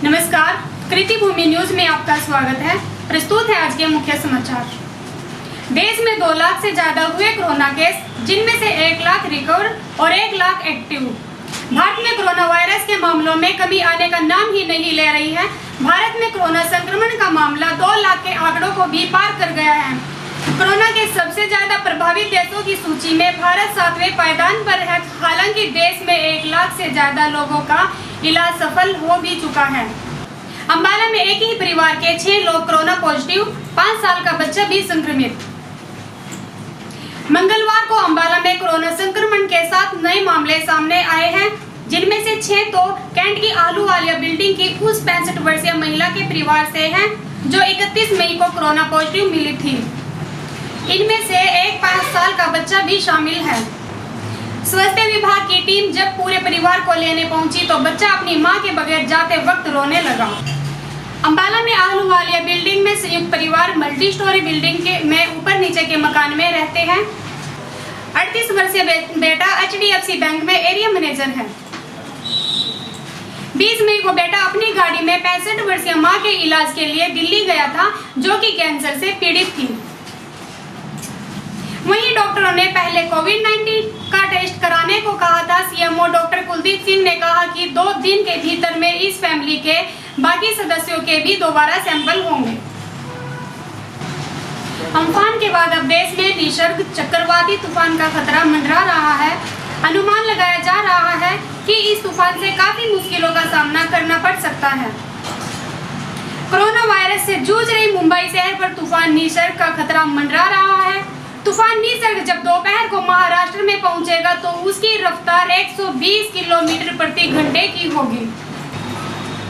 नमस्कार, कृति भूमि न्यूज में आपका स्वागत है। प्रस्तुत है आज के मुख्य समाचार। देश में 2 लाख से ज्यादा हुए कोरोना केस, जिनमें से 1 लाख रिकवर और 1 लाख एक्टिव। भारत में कोरोना वायरस के मामलों में कमी आने का नाम ही नहीं ले रही है। भारत में कोरोना संक्रमण का मामला 2 लाख के आंकड़ों को भी पार कर गया है। कोरोना के सबसे ज्यादा प्रभावित देशों की सूची में भारत 7वें पायदान पर है। हालांकि देश में 1 लाख से ज्यादा लोगों का इलाज सफल हो भी चुका है। अंबाला में एक ही परिवार के 6 लोग कोरोना पॉजिटिव, 5 साल का बच्चा भी संक्रमित। मंगलवार को अंबाला में कोरोना संक्रमण के 7 नए मामले सामने आए हैं, जिनमें से 6 तो कैंट की आलूवालिया बिल्डिंग की उस 65 वर्षीय महिला के परिवार से हैं, जो 31 मई को कोरोना पॉजिटिव मिली थी। इनमें से एक 5 साल का बच्चा भी शामिल है। स्वास्थ्य विभाग की टीम जब पूरे परिवार को लेने पहुंची तो बच्चा अपनी मां के बगैर जाते वक्त रोने लगा। अंबाला में आलूवालिया बिल्डिंग में संयुक्त परिवार मल्टी स्टोरी बिल्डिंग में ऊपर नीचे के मकान में रहते हैं। 38 वर्षीय बेटा HDFC बैंक में एरिया मैनेजर है। 20 मई को बेटा अपनी गाड़ी में 65 वर्षीय मां के इलाज के लिए दिल्ली गया था, जो कि कैंसर से पीड़ित थी। वहीं डॉक्टरों ने पहले कोविड-19 का टेस्ट कराने को कहा था। CMO डॉक्टर कुलदीप सिंह ने कहा कि 2 दिन के भीतर में इस फैमिली के बाकी सदस्यों के भी दोबारा सैंपल होंगे। अम्फान के बाद अब देश में निसर्ग चक्रवाती तूफान का खतरा मंडरा रहा है। अनुमान लगाया जा रहा है कि इस तूफान से काफी मुश्किलों का सामना करना पड़ सकता है। कोरोना वायरस से जूझ रही मुंबई शहर पर तूफान निसर्ग का खतरा मंडरा रहा है। तूफान निसर्ग जब दोपहर को महाराष्ट्र में पहुंचेगा तो उसकी रफ्तार 120 किलोमीटर प्रति घंटे की होगी।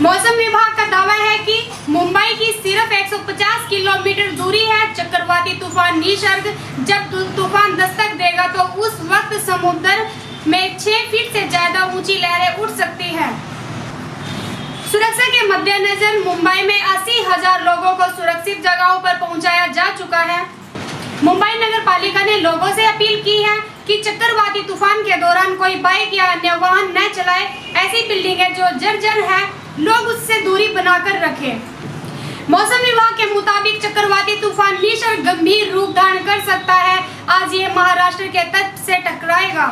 मौसम विभाग का दावा है कि मुंबई की सिर्फ 150 किलोमीटर दूरी है। चक्रवाती तूफान निसर्ग जब तूफान दस्तक देगा तो उस वक्त समुद्र में 6 फीट से ज्यादा ऊंची लहरें उठ सकती है। सुरक्षा के मद्देनजर मुंबई में 80,000 लोगों को सुरक्षित जगहों पर पहुंचाया जा चुका है। मुंबई नगर पालिका ने लोगों से अपील की है कि चक्रवाती तूफान के दौरान कोई बाइक या अन्य वाहन न चलाए। ऐसी बिल्डिंगें जो जर्जर है, लोग उससे दूरी बनाकर रखें। मौसम विभाग के मुताबिक चक्रवाती तूफान निसर्ग गंभीर रूप धारण कर सकता है। आज ये महाराष्ट्र के तट से टकराएगा।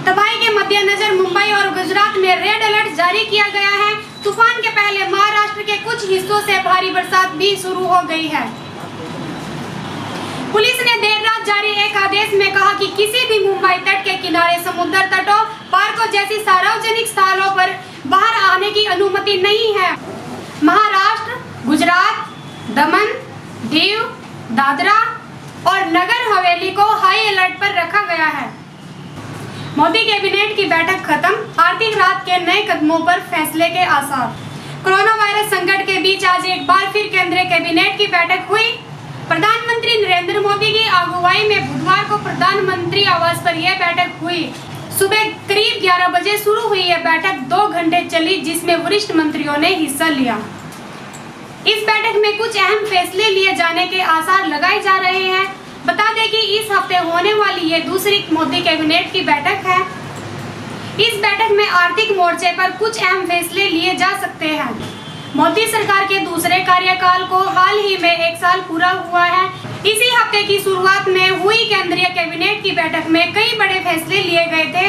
तबाही के मद्देनजर मुंबई और गुजरात में रेड अलर्ट जारी किया गया है। तूफान के पहले महाराष्ट्र के कुछ हिस्सों से भारी बरसात भी शुरू हो गई है। पुलिस ने देर रात जारी एक आदेश में कहा कि किसी भी मुंबई तट के किनारे, समुद्र तटों, पार्कों जैसी सार्वजनिक स्थलों पर बाहर आने की अनुमति नहीं है। महाराष्ट्र, गुजरात, दमन, दीव, दादरा और नगर हवेली को हाई अलर्ट पर रखा गया है। मोदी कैबिनेट की बैठक खत्म, आर्थिक राहत के नए कदमों पर फैसले के आसार। कोरोना वायरस संकट के बीच आज एक बार फिर केंद्रीय कैबिनेट की बैठक हुई। प्रधानमंत्री नरेंद्र मोदी की अगुवाई में बुधवार को प्रधानमंत्री आवास पर यह बैठक हुई। सुबह करीब 11 बजे शुरू हुई यह बैठक 2 घंटे चली, जिसमें वरिष्ठ मंत्रियों ने हिस्सा लिया। इस बैठक में कुछ अहम फैसले लिए जाने के आसार लगाए जा रहे हैं। बता दें कि इस हफ्ते होने वाली ये दूसरी मोदी कैबिनेट की बैठक है। इस बैठक में आर्थिक मोर्चे पर कुछ अहम फैसले लिए जा सकते हैं। मोदी सरकार के दूसरे कार्यकाल को हाल ही में 1 साल पूरा हुआ है। इसी हफ्ते की शुरुआत में हुई केंद्रीय कैबिनेट की बैठक में कई बड़े फैसले लिए गए थे।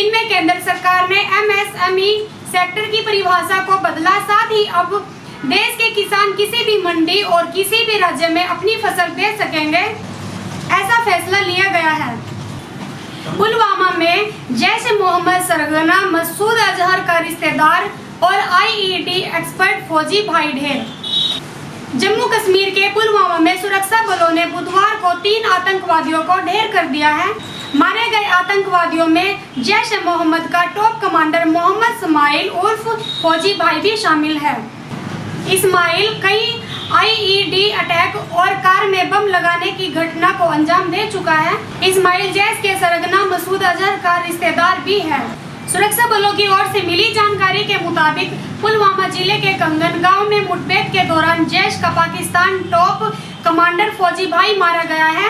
इनमें केंद्र सरकार ने MSME सेक्टर की परिभाषा को बदला। साथ ही अब देश के किसान किसी भी मंडी और किसी भी राज्य में अपनी फसल बेच सकेंगे, ऐसा फैसला लिया गया है। पुलवामा में जैश-ए-मोहम्मद सरगना मसूद अजहर का रिश्तेदार और IED एक्सपर्ट फौजी भाई ढेर। जम्मू कश्मीर के पुलवामा में सुरक्षा बलों ने बुधवार को 3 आतंकवादियों को ढेर कर दिया है। मारे गए आतंकवादियों में जैश-ए-मोहम्मद का टॉप कमांडर मोहम्मद इस्माइल उर्फ फौजी भाई भी शामिल है। इस्माइल कई IED अटैक और कार में बम लगाने की घटना को अंजाम दे चुका है। इस्माइल जैश के सरगना मसूद अजहर का रिश्तेदार भी है। सुरक्षा बलों की ओर से मिली जानकारी के मुताबिक पुलवामा जिले के कंगन गांव में मुठभेड़ के दौरान जैश का पाकिस्तान टॉप कमांडर फौजी भाई मारा गया है।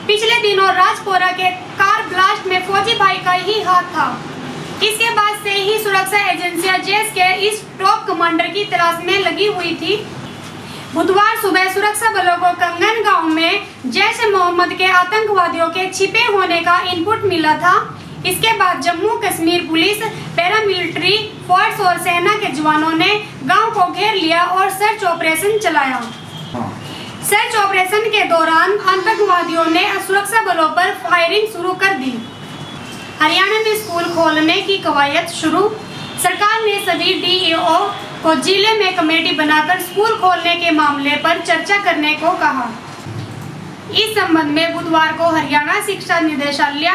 पिछले दिनों राजपोरा के कार ब्लास्ट में फौजी भाई का ही हाथ था। इसके बाद से ही सुरक्षा सुरक्षा एजेंसियां जैश के इस टॉप कमांडर की तलाश में लगी हुई थी। बुधवार सुबह सुरक्षा बलों को कंगन गांव में जैश ए मोहम्मद के आतंकवादियों के छिपे होने का इनपुट मिला था। इसके बाद Jammu Kashmir police, paramilitary force और सेना के जवानों ने गांव को घेर लिया और सर्च ऑपरेशन चलाया। सर्च ऑपरेशन के दौरान आतंकवादियों ने सुरक्षा बलों पर फायरिंग शुरू कर दी। हरियाणा में स्कूल खोलने की कवायद शुरू। सरकार ने सभी डीईओ को जिले में कमेटी बनाकर स्कूल खोलने के मामले पर चर्चा करने को कहा। इस संबंध में बुधवार को हरियाणा शिक्षा निदेशालय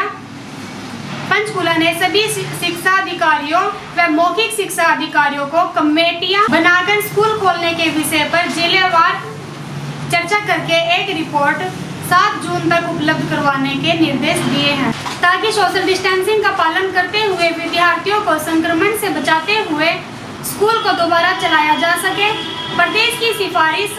पंचकुला ने सभी शिक्षा अधिकारियों व मौखिक शिक्षा अधिकारियों को कमेटियां बनाकर स्कूल खोलने के विषय पर जिलेवार चर्चा करके एक रिपोर्ट 7 जून तक उपलब्ध करवाने के निर्देश दिए हैं, ताकि सोशल डिस्टेंसिंग का पालन करते हुए विद्यार्थियों को संक्रमण से बचाते हुए स्कूल को दोबारा चलाया जा सके। प्रदेश की सिफारिश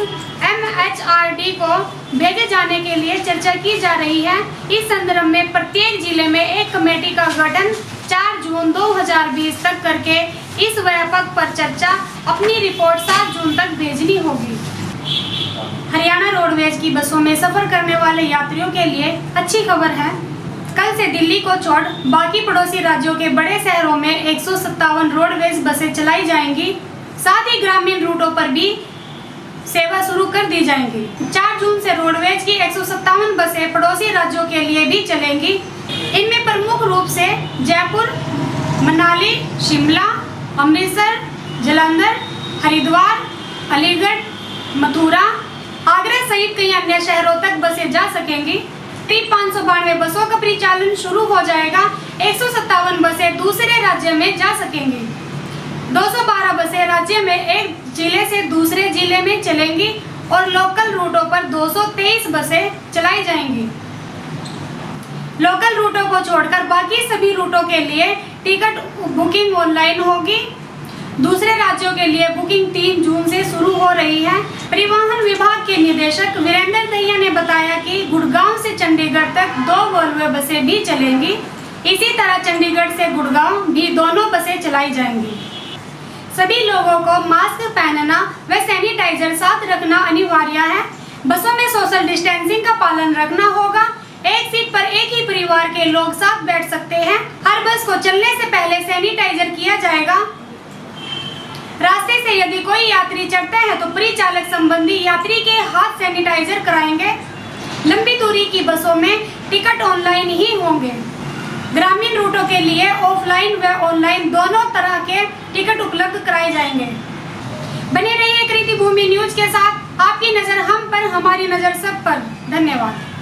MHRD को भेजे जाने के लिए चर्चा की जा रही है। इस संदर्भ में प्रत्येक जिले में एक कमेटी का गठन 4 जून 2020 तक करके इस व्यापक पर चर्चा अपनी रिपोर्ट 7 जून तक भेजनी होगी। हरियाणा रोडवेज की बसों में सफर करने वाले यात्रियों के लिए अच्छी खबर है। कल से दिल्ली को छोड़ बाकी पड़ोसी राज्यों के बड़े शहरों में 157 रोडवेज बसें चलाई जाएंगी। साथ ही ग्रामीण रूटों पर भी सेवा शुरू कर दी जाएंगी। 4 जून से रोडवेज की 157 बसें पड़ोसी राज्यों के लिए भी चलेंगी। इनमें प्रमुख रूप से जयपुर, मनाली, शिमला, अमृतसर, जालंधर, हरिद्वार, अलीगढ़, मथुरा, आगरा सहित कई अन्य शहरों तक बसें जा सकेंगी। 592 बसों का परिचालन शुरू हो जाएगा। 157 बसें दूसरे राज्य में जा सकेंगी। 212 बसें राज्य में एक जिले से दूसरे जिले में चलेंगी और लोकल रूटों पर 223 बसें चलाई जाएंगी। लोकल रूटों को छोड़कर बाकी सभी रूटों के लिए टिकट बुकिंग ऑनलाइन होगी। दूसरे राज्यों के लिए बुकिंग 3 जून से शुरू हो रही है। परिवहन विभाग के निदेशक वीरेंद्र दहिया ने बताया कि गुड़गांव से चंडीगढ़ तक 2 वोल्वो बसें भी चलेंगी। इसी तरह चंडीगढ़ से गुड़गांव भी दोनों बसें चलाई जाएंगी। सभी लोगों को मास्क पहनना व सैनिटाइजर साथ रखना अनिवार्य है। बसों में सोशल डिस्टेंसिंग का पालन रखना होगा। एक सीट पर एक ही परिवार के लोग साथ बैठ सकते हैं। हर बस को चलने से पहले सैनिटाइजर किया जाएगा। रास्ते से यदि कोई यात्री चढ़ता है तो परिचालक संबंधी यात्री के हाथ सैनिटाइजर कराएंगे। लंबी दूरी की बसों में टिकट ऑनलाइन ही होंगे। ग्रामीण रूटों के लिए ऑफलाइन व ऑनलाइन दोनों तरह के टिकट उपलब्ध कराए जाएंगे। बने रहिए कृति भूमि न्यूज के साथ। आपकी नजर हम पर, हमारी नजर सब पर। धन्यवाद।